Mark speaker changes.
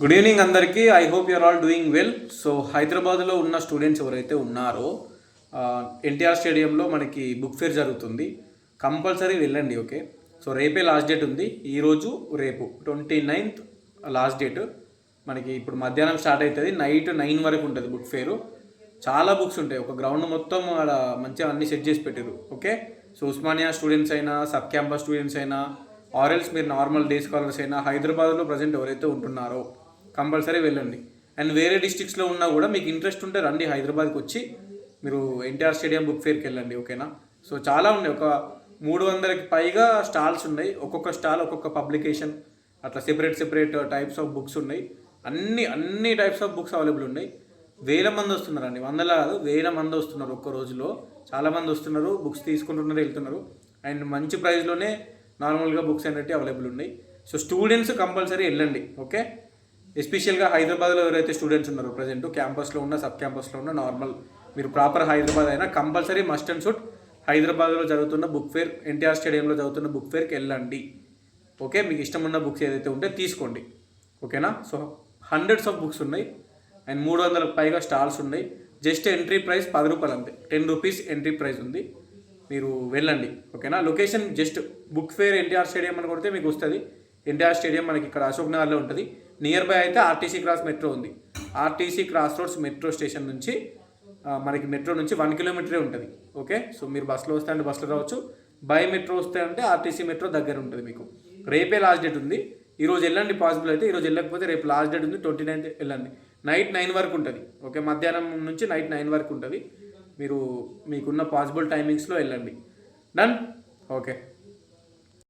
Speaker 1: Good evening అందరికీ. I hope you are all doing well. So హైదరాబాద్లో ఉన్న స్టూడెంట్స్ ఎవరైతే ఉన్నారో ఎన్టీఆర్ స్టేడియంలో మనకి బుక్ ఫేర్ జరుగుతుంది. కంపల్సరీ వెళ్ళండి. ఓకే, సో రేపే లాస్ట్ డేట్ ఉంది. ఈరోజు రేపు 29th లాస్ట్ డేట్. మనకి ఇప్పుడు మధ్యాహ్నం స్టార్ట్ అవుతుంది, నైట్ 9 వరకు ఉంటుంది బుక్ ఫేరు. చాలా బుక్స్ ఉంటాయి, ఒక గ్రౌండ్ మొత్తం అక్కడ మంచిగా అన్ని సెట్ చేసి పెట్టారు. ఓకే, సో ఉస్మానియా స్టూడెంట్స్ అయినా, సబ్ క్యాంపస్ స్టూడెంట్స్ అయినా, ఆర్ఎల్స్ మీరు నార్మల్ డే స్కాలర్స్ అయినా, హైదరాబాద్లో ప్రజెంట్ ఎవరైతే ఉంటున్నారో కంపల్సరీ వెళ్ళండి. అండ్ వేరే డిస్ట్రిక్ట్స్లో ఉన్నా కూడా మీకు ఇంట్రెస్ట్ ఉంటే రండి, హైదరాబాద్కి వచ్చి మీరు ఎన్టీఆర్ స్టేడియం బుక్ ఫేర్కి వెళ్ళండి. ఓకేనా, సో చాలా ఉన్నాయి, ఒక 300కి పైగా స్టాల్స్ ఉన్నాయి. ఒక్కొక్క స్టాల్ ఒక్కొక్క పబ్లికేషన్, అట్లా సెపరేట్ టైప్స్ ఆఫ్ బుక్స్ ఉన్నాయి. అన్ని టైప్స్ ఆఫ్ బుక్స్ అవైలబుల్ ఉన్నాయి. వేల మంది వస్తున్నారండి, వందల కాదు, వేల మంది వస్తున్నారు ఒక్క రోజులో. చాలామంది వస్తున్నారు, బుక్స్ తీసుకుంటున్నారు, వెళ్తున్నారు. అండ్ మంచి ప్రైస్లోనే నార్మల్గా బుక్స్ అనేవి అవైలబుల్ ఉన్నాయి. సో స్టూడెంట్స్ కంపల్సరీ వెళ్ళండి. ఓకే, ఎస్పెషల్గా హైదరాబాద్లో ఎవరైతే స్టూడెంట్స్ ఉన్నారో ప్రజెంట్ క్యాంపస్లో ఉన్న, సబ్ క్యాంపస్లో ఉన్న, నార్మల్ మీరు ప్రాపర్ హైదరాబాద్ అయినా కంపల్సరీ మస్ట్ అండ్ షుడ్ హైదరాబాద్లో జరుగుతున్న బుక్ ఫేర్, ఎన్టీఆర్ స్టేడియంలో జరుగుతున్న బుక్ ఫేర్కి వెళ్ళండి. ఓకే, మీకు ఇష్టం ఉన్న బుక్స్ ఏదైతే ఉంటే తీసుకోండి. ఓకేనా, సో హండ్రెడ్స్ ఆఫ్ బుక్స్ ఉన్నాయి అండ్ 300కి పైగా స్టాల్స్ ఉన్నాయి. జస్ట్ ఎంట్రీ ప్రైస్ 10 రూపాయలు అంతే, 10 రూపీస్ ఎంట్రీ ప్రైస్ ఉంది. మీరు వెళ్ళండి. ఓకేనా, location just book fair NTR stadium అని కొడితే మీకు వస్తుంది. ఎన్టీఆర్ స్టేడియం మనకి ఇక్కడ అశోక్ నగర్లో ఉంటుంది. నియర్ బై అయితే ఆర్టీసీ క్రాస్ మెట్రో ఉంది. RTC cross roads metro station నుంచి మనకి మెట్రో నుంచి 1 కిలోమీటరే ఉంటుంది. ఓకే, సో మీరు బస్సులో వస్తే అంటే బస్సులో రావచ్చు, బై మెట్రో వస్తే అంటే ఆర్టీసీ మెట్రో దగ్గర ఉంటుంది మీకు. రేపే లాస్ట్ డేట్ ఉంది. ఈరోజు వెళ్ళండి పాసిబుల్ అయితే, ఈరోజు వెళ్ళకపోతే రేపు లాస్ట్ డేట్ ఉంది, 29th వెళ్ళండి. నైట్ 9 వరకు ఉంటుంది. ఓకే, మధ్యాహ్నం నుంచి నైట్ 9 వరకు ఉంటుంది. మీరు మీకున్న పాసిబుల్ టైమింగ్స్లో వెళ్ళండి. డన్. ఓకే.